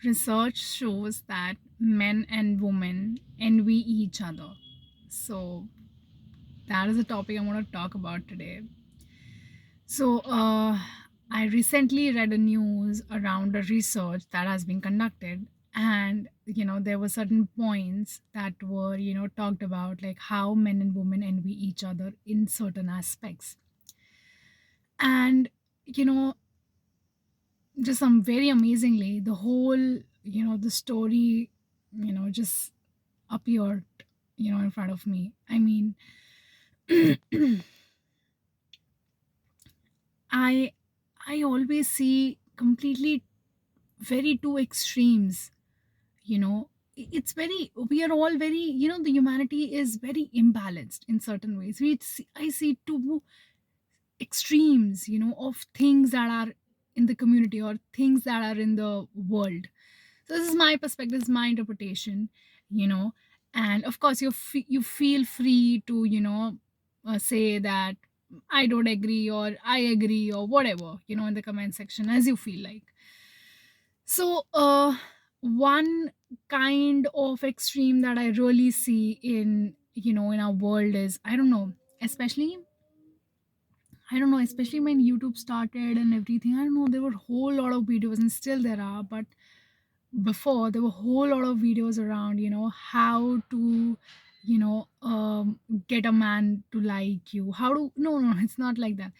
Research shows that men and women envy each other. So, that is the topic I'm going to talk about today. So, I recently read a news around a research that has been conducted, and there were certain points that were talked about, like how men and women envy each other in certain aspects, and you know just very amazingly, the whole the story just appeared in front of me. I mean, i I always see completely very two extremes. It's very, we are all very, the humanity is very imbalanced in certain ways. I see two extremes of things that are in the community or things that are in the world. So this is my perspective, this is my interpretation. you know and of course you feel free to say that I don't agree or I agree or whatever, in the comment section as you feel like. So one kind of extreme that I really see in our world is, especially I don't know, especially when YouTube started and everything. I don't know, there were a whole lot of videos, and still there are, but before there were a whole lot of videos around, how to, get a man to like you. How to, no, no, it's not like that.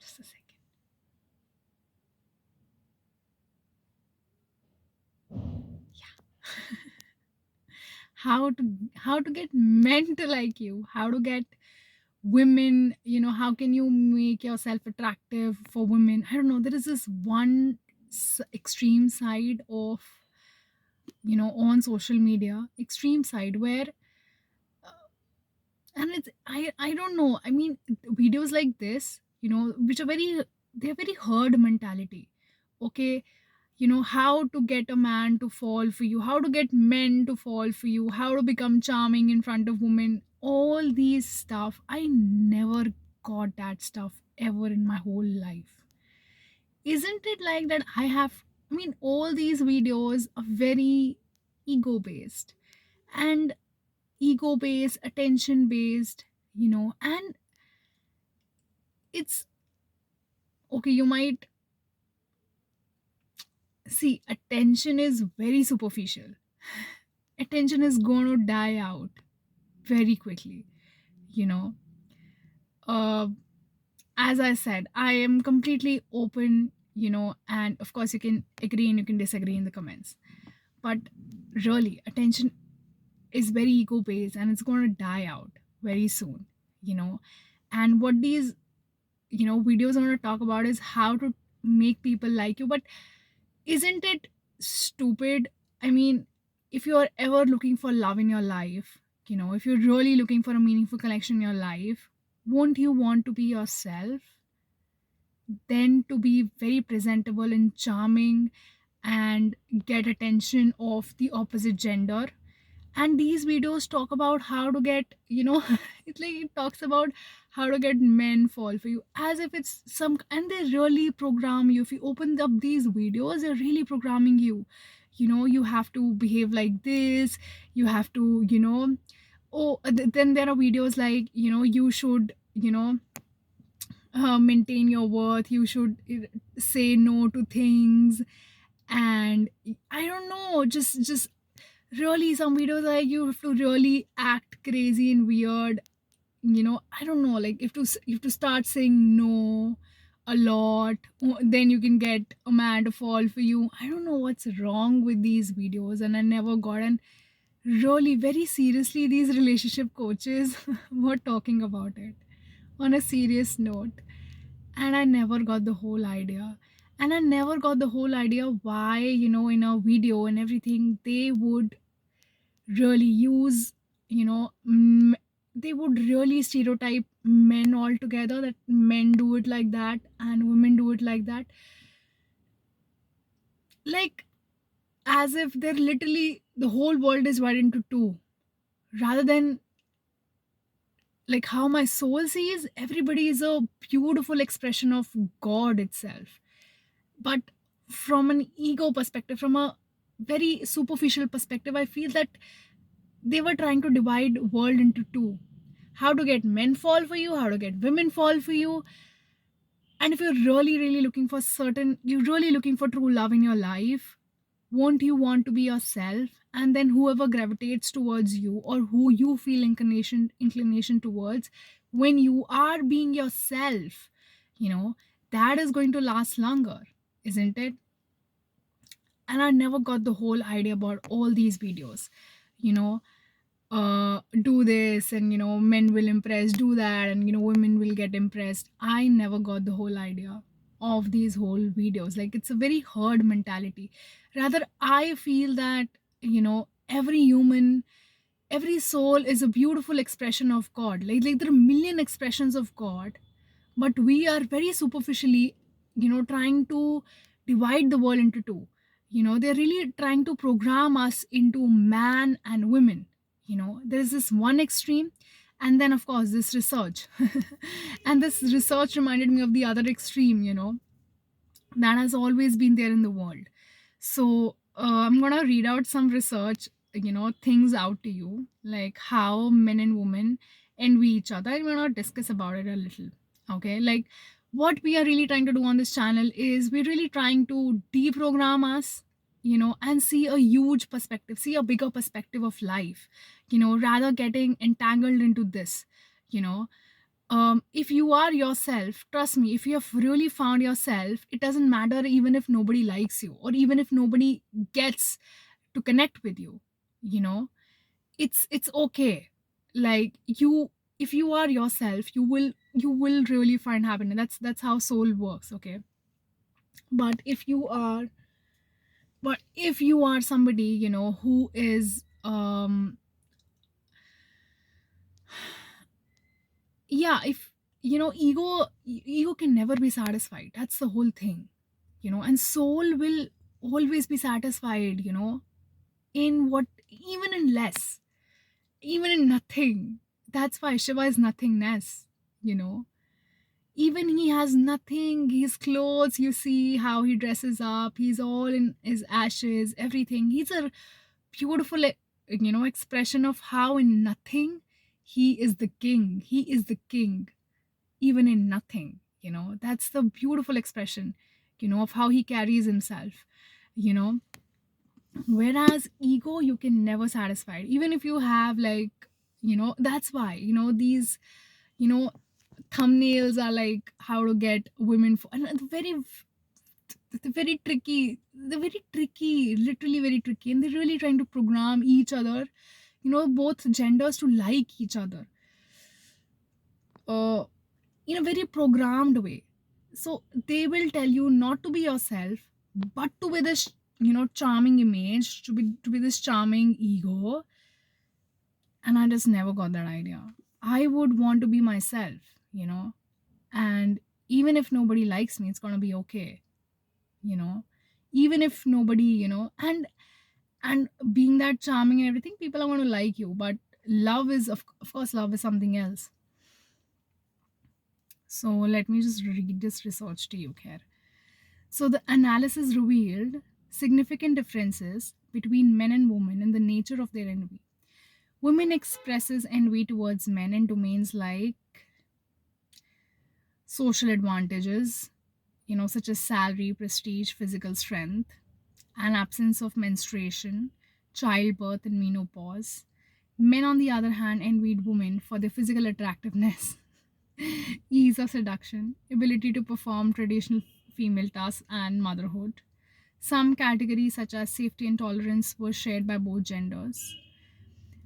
Just a second. How to get men to like you, how to get women, how can you make yourself attractive for women. I don't know, there is this one extreme side of on social media, extreme side where and I don't know, I mean, videos like this, which are very, they're very herd mentality. Okay, how to get a man to fall for you, how to get men to fall for you, how to become charming in front of women, all these stuff. I never got that stuff ever in my whole life. Isn't it like that? I mean, all these videos are very ego based, and ego based, attention based, and it's okay. You might see, attention is very superficial. Attention is going to die out very quickly, you know. Uh, as I said, I am completely open, and of course, you can agree and you can disagree in the comments. But really, attention is very ego based and it's going to die out very soon, you know. And what these videos I want to talk about is how to make people like you. But isn't it stupid? I mean, if you're ever looking for love in your life, if you're really looking for a meaningful connection in your life, won't you want to be yourself? Then to be very presentable and charming and get attention of the opposite gender. And these videos talk about how to get, it's like it talks about how to get men fall for you, as if it's some, and they really program you. If you open up these videos, they're really programming you. You have to behave like this, you have to, then there are videos like, you should, maintain your worth, you should say no to things. And I don't know, just really some videos like you have to really act crazy and weird. I don't know, like if to start saying no a lot, then you can get a man to fall for you. I don't know what's wrong with these videos, and I never got. And really, very seriously, these relationship coaches were talking about it on a serious note, and I never got the whole idea. And I never got the whole idea why, in a video and everything, they would really use, you know they would really stereotype men altogether, that men do it like that and women do it like that, like as if they're literally, the whole world is divided into two, rather than like how my soul sees, everybody is a beautiful expression of God itself. But from an ego perspective, from a very superficial perspective, I feel that they were trying to divide world into two. How to get men fall for you, how to get women fall for you. And if you're really looking for certain, you're really looking for true love in your life, won't you want to be yourself? And then whoever gravitates towards you, or who you feel inclination towards, when you are being yourself, you know, that is going to last longer, isn't it? And I never got the whole idea about all these videos, you know, do this and men will impress, do that, and women will get impressed. I never got the whole idea of these whole videos. Like, it's a very herd mentality. Rather, I feel that every human, every soul is a beautiful expression of God. Like there are a million expressions of God, but we are very superficially trying to divide the world into two. They're really trying to program us into man and women. There's this one extreme, and then of course this research and this research reminded me of the other extreme, that has always been there in the world. So I'm gonna read out some research, things out to you, like how men and women envy each other, and we're gonna discuss about it a little. Okay, like what we are really trying to do on this channel is we're really trying to deprogram us, and see a huge perspective, see a bigger perspective of life, rather getting entangled into this, you know if you are yourself, trust me, if you have really found yourself, it doesn't matter even if nobody likes you, or even if nobody gets to connect with you. you know it's okay. Like, you, if you are yourself, you will really find happiness. That's how soul works. Okay, but if you are somebody, who is yeah, if ego can never be satisfied. That's the whole thing. And soul will always be satisfied, in what, even in less, even in nothing. That's why Shiva is nothingness. you know Even he has nothing, his clothes, you see how he dresses up, he's all in his ashes, everything. He's a beautiful expression of how in nothing he is the king. He is the king even in nothing. That's the beautiful expression, of how he carries himself. you know Whereas ego, you can never satisfy it. Even if you have, like, that's why these you know thumbnails are like how to get women for, and they're very tricky, literally very tricky, and they're really trying to program each other, both genders, to like each other, uh, in a very programmed way. So they will tell you not to be yourself, but to be this, charming image, to be this charming ego. And I just never got that idea. I would want to be myself, and even if nobody likes me, it's gonna be okay. you know Even if nobody, and being that charming and everything, people are going to like you. But love is, of course, love is something else. So let me just read this research to you here. So the analysis revealed significant differences between men and women in the nature of their envy. Women expresses envy towards men in domains like social advantages, such as salary, prestige, physical strength, an absence of menstruation, childbirth, and menopause. Men, on the other hand, envied women for their physical attractiveness, ease of seduction, ability to perform traditional female tasks, and motherhood. Some categories, such as safety and tolerance, were shared by both genders.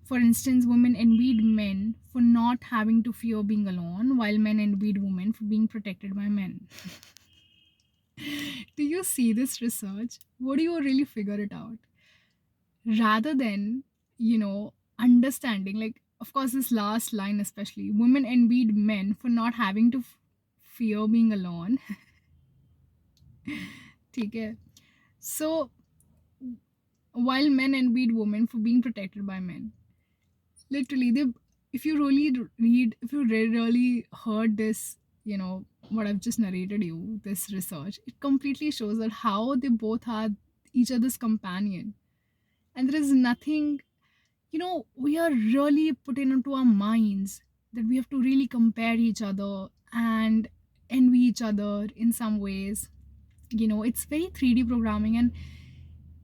For instance, women envied men for not having to fear being alone, while men envied women for being protected by men. Do you see this research? Would you really figure it out? Rather than, understanding, like, of course, this last line especially, women envied men for not having to fear being alone. Okay. So, while men envied women for being protected by men. Literally, they, if you really read, if you really heard this, what I've just narrated you, this research, it completely shows that how they both are each other's companion. And there is nothing, we are really putting into our minds that we have to really compare each other and envy each other in some ways. It's very 3D programming, and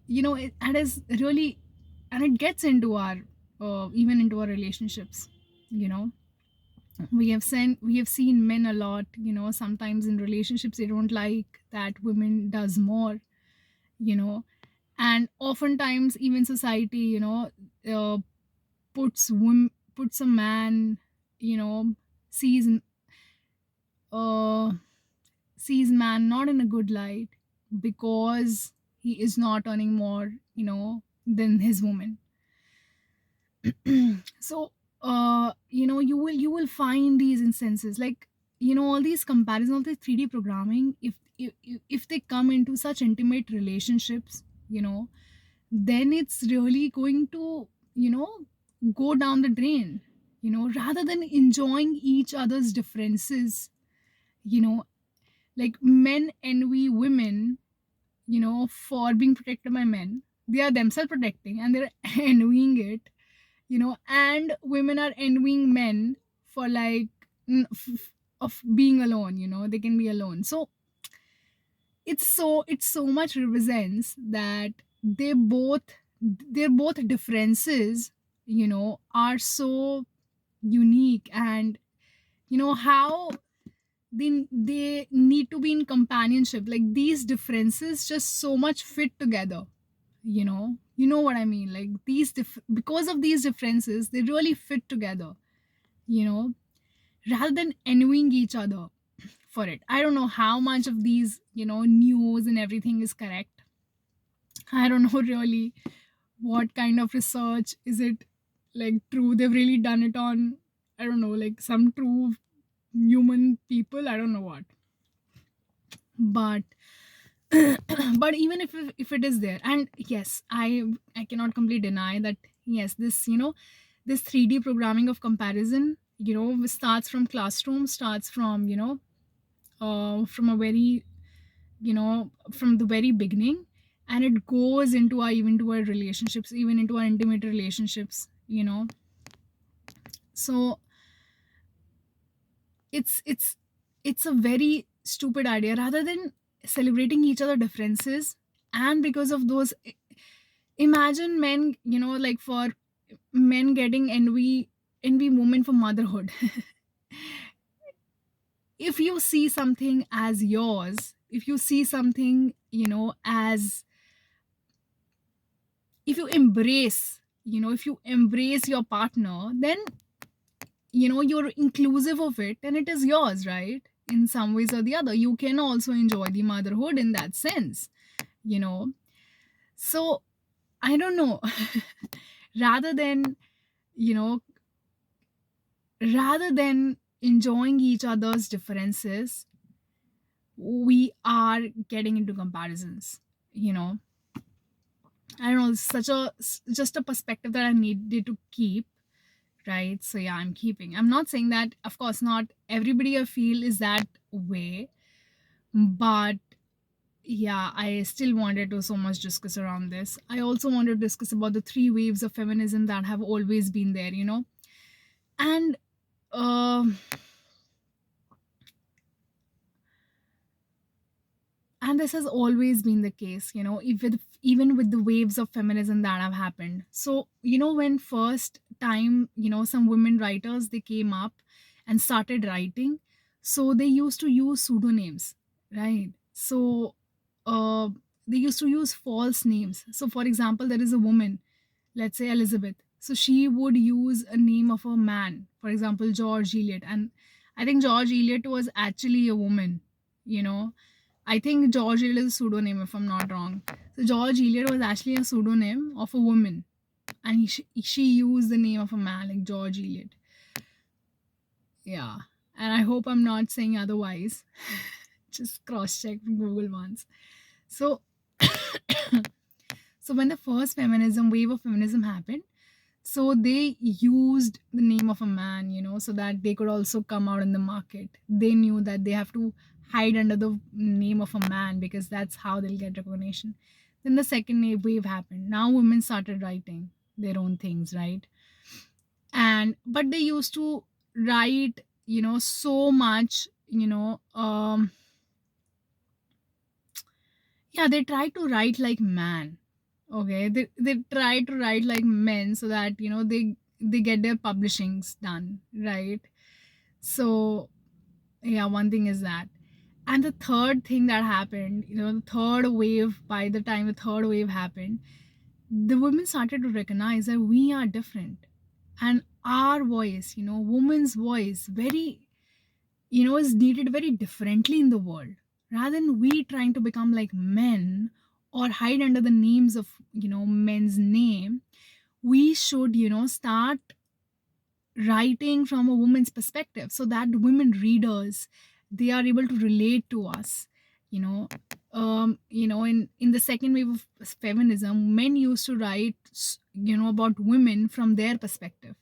it is really, and it gets into our even into our relationships. you know we have seen men a lot, sometimes in relationships they don't like that women does more, you know and oftentimes even society, uh, puts a man, sees uh sees man not in a good light because he is not earning more, than his woman. So you will find these instances, like, all these comparisons, all the 3D programming, if they come into such intimate relationships, then it's really going to, go down the drain, rather than enjoying each other's differences. you know like, men envy women, for being protected by men. They are themselves protecting and they're envying it, and women are envying men for, like, of being alone, they can be alone. So it's so much represents that they're both differences, are so unique, and how they need to be in companionship. Like, these differences just so much fit together. You know what I mean, like, because of these differences they really fit together, you know rather than envying each other for it. I don't know how much of these, news and everything is correct. I don't know really what kind of research is it, like, true they've really done it on, I don't know, like some true human people, I don't know what. But but even if it is there, and yes, I cannot completely deny that, yes, this 3D programming of comparison, starts from classroom, starts from, from a very, from the very beginning, and it goes into our, even to our relationships, even into our intimate relationships. So it's a very stupid idea, rather than celebrating each other differences. And because of those, imagine men, like, for men getting envy women for motherhood. If you see something as yours, if you see something, as, if you embrace your partner, then, you're inclusive of it and it is yours, right? In some ways or the other, you can also enjoy the motherhood in that sense, you know so I don't know. rather than you know rather than enjoying each other's differences, we are getting into comparisons. you know I don't know, it's such a just a perspective that I needed to keep, right? So yeah, I'm not saying that, of course, not everybody I feel is that way, but yeah, I still wanted to so much discuss around this. I also want to discuss about the three waves of feminism that have always been there, and um and this has always been the case, even with the waves of feminism that have happened. So, when first time, some women writers, they came up and started writing, so they used to use pseudonyms, right? So, uh, they used to use false names. So, for example, there is a woman, let's say Elizabeth. So she would use a name of a man, for example, George Eliot. And I think George Eliot was actually a woman, you know. I think George Eliot is a pseudonym, if I'm not wrong. So George Eliot was actually a pseudonym of a woman, and she used the name of a man, like George Eliot. Yeah, and I hope I'm not saying otherwise. Just cross check Google once. So, so when the first wave of feminism happened, So they used the name of a man, so that they could also come out in the market. They knew that they have to hide under the name of a man because that's how they'll get recognition. Then the second wave happened. Now women started writing their own things, right? And but they used to write, so much, yeah, they try to write like man. Okay, they try to write like men so that they get their publishings done, right? So yeah, one thing is that. And the third thing that happened, the third wave, by the time the third wave happened, the women started to recognize that we are different, and our voice, women's voice, very, is needed very differently in the world. Rather than we trying to become like men or hide under the names of, men's name, we should, start writing from a woman's perspective so that women readers, they are able to relate to us, you know in the second wave of feminism, men used to write about women from their perspective.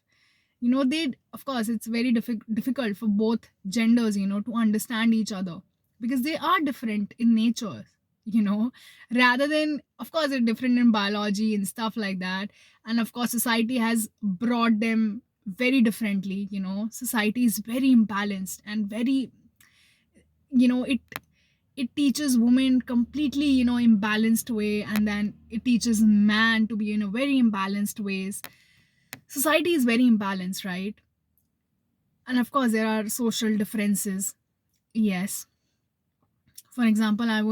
They, of course, it's very difficult for both genders, to understand each other because they are different in nature, you know rather than, of course, they're different in biology and stuff like that. And of course, society has brought them very differently. Society is very imbalanced and very, it teaches women completely, imbalanced way, and then it teaches man to be in a very imbalanced ways. Society is very imbalanced, right? And of course, there are social differences. Yes. For example, I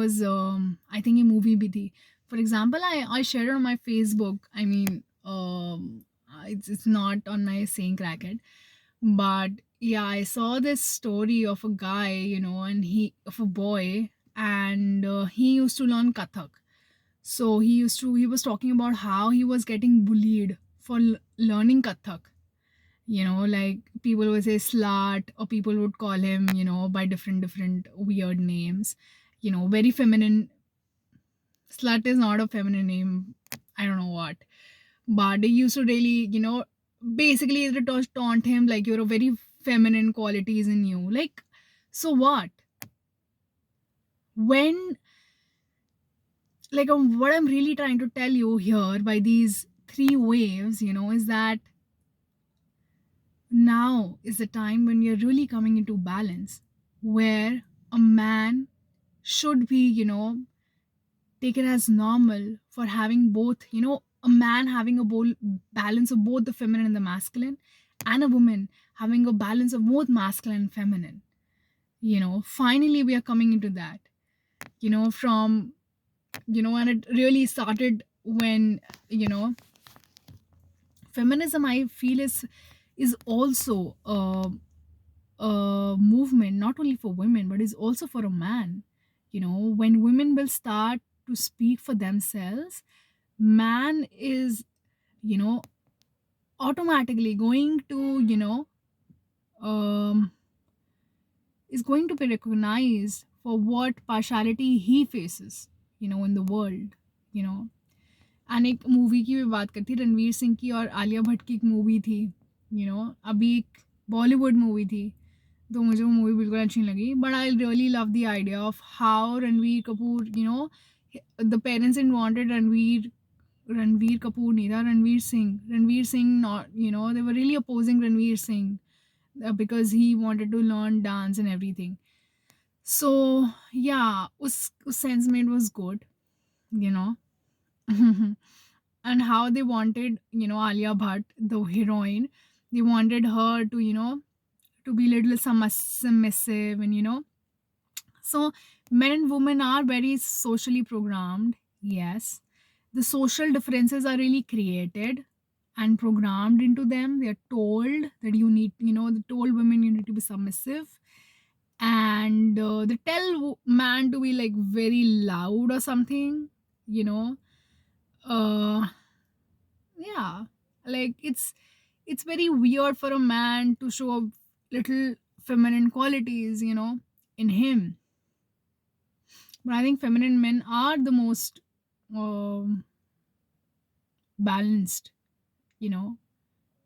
think a movie bhi thi. For example, I shared it on my Facebook. I mean, it's not on my Saying Crackhead, but yeah, I saw this story of a guy, and of a boy, and he used to learn Kathak. So he was talking about how he was getting bullied for learning Kathak. Like people would say slut, or people would call him, by different weird names. Very feminine. Slut is not a feminine name. I don't know what. But they used to really, basically they taunt him like you're a very feminine qualities in you. Like, so what? When, like, what I'm really trying to tell you here by these three waves, is that now is the time when we are really coming into balance, where a man should be, taken as normal for having both, a man having a balance of both the feminine and the masculine, and a woman having a balance of both masculine and feminine. Finally we are coming into that, from, and it really started when, feminism, I feel, is also a movement not only for women but is also for a man. When women will start to speak for themselves, man is, you know automatically going to, um is going to be recognized for what partiality he faces, in the world. you know and एक movie की भी बात करती, रणवीर सिंह की और आलिया भट्ट की एक movie थी, अभी एक बॉलीवुड मूवी थी, तो मुझे वो मूवी बिल्कुल अच्छी नहीं लगी, but I really love the idea of how Ranveer Kapoor, the parents in wanted Ranveer Kapoor नहीं था, Ranveer Singh not, they were really opposing Ranveer Singh because he wanted to learn dance and everything. So yeah, उस sense में it was good, you know. And how they wanted, Alia Bhatt, the heroine, they wanted her to, to be little submissive, and so men and women are very socially programmed. Yes, the social differences are really created and programmed into them. They are told that you need, they told women you need to be submissive, and they tell man to be like very loud or something, you know uh yeah, like it's very weird for a man to show a little feminine qualities, in him. But I think feminine men are the most um balanced, you know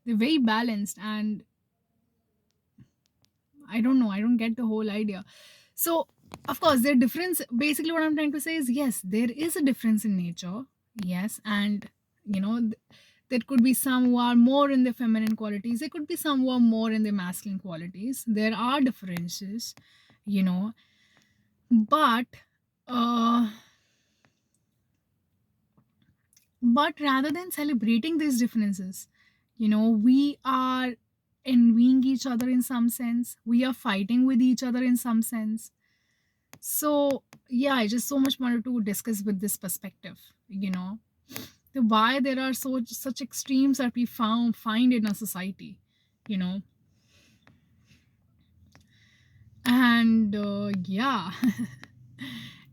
They're very balanced, and I don't know, I don't get the whole idea. So, of course, their difference, basically, what I'm trying to say is yes, there is a difference in nature. Yes. And, there could be some who are more in their feminine qualities, there could be some who are more in their masculine qualities. There are differences, you know, but, uh, but rather than celebrating these differences, we are envying each other in some sense, we are fighting with each other in some sense. So, yeah, I just so much wanted to discuss with this perspective, why there are such extremes that we find in a society, you know, and yeah.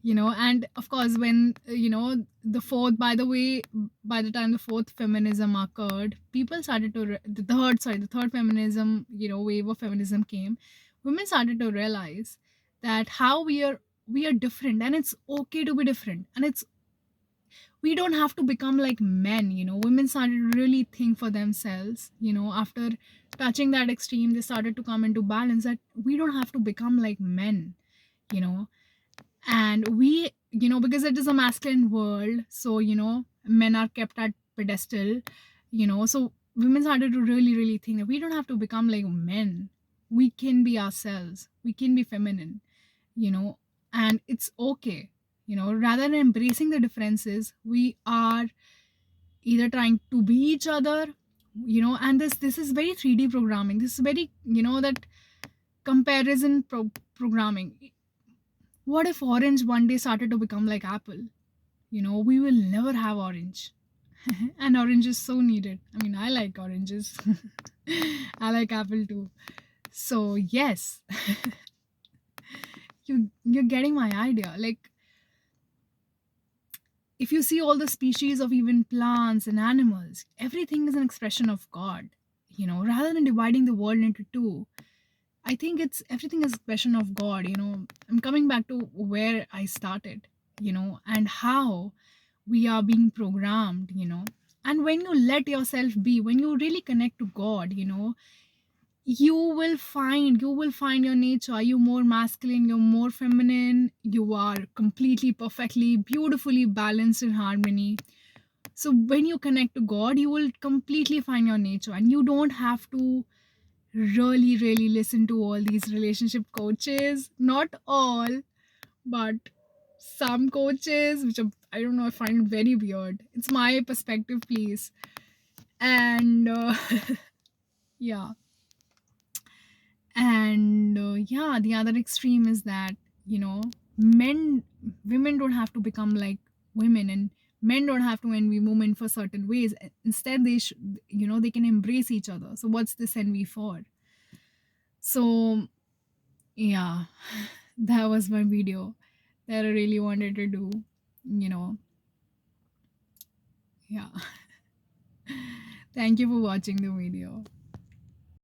And of course, when the fourth, by the way, by the time the fourth feminism occurred, people started to the third feminism, wave of feminism came. Women started to realize that how we are different, and it's okay to be different, and we don't have to become like men. Women started to really think for themselves. After touching that extreme, they started to come into balance that we don't have to become like men. you know and we, because it is a masculine world, so men are kept at pedestal. So women started to really really think that we don't have to become like men. We can be ourselves, we can be feminine, you know and it's okay. Rather than embracing the differences, we are either trying to be each other. And this is very 3D programming, this is very, that comparison programming. What if orange one day started to become like apple? We will never have orange. And orange is so needed. I mean, I like oranges. I like apple too. So yes, you're getting my idea. Like, if you see all the species of even plants and animals, everything is an expression of God. Rather than dividing the world into two, I think it's everything is expression of God. I'm coming back to where I started, and how we are being programmed. And when you let yourself be, when you really connect to God, you will find your nature. Are you more masculine, you're more feminine, you are completely perfectly beautifully balanced in harmony. So when you connect to God, you will completely find your nature, and you don't have to really really listen to all these relationship coaches. Not all, but some coaches, which I don't know, I find very weird. It's my perspective, please. And yeah. And yeah, the other extreme is that, men women don't have to become like women, and men don't have to envy women for certain ways. Instead, they should, they can embrace each other. So what's this envy for? So yeah, that was my video that I really wanted to do. you know yeah. Thank you for watching the video.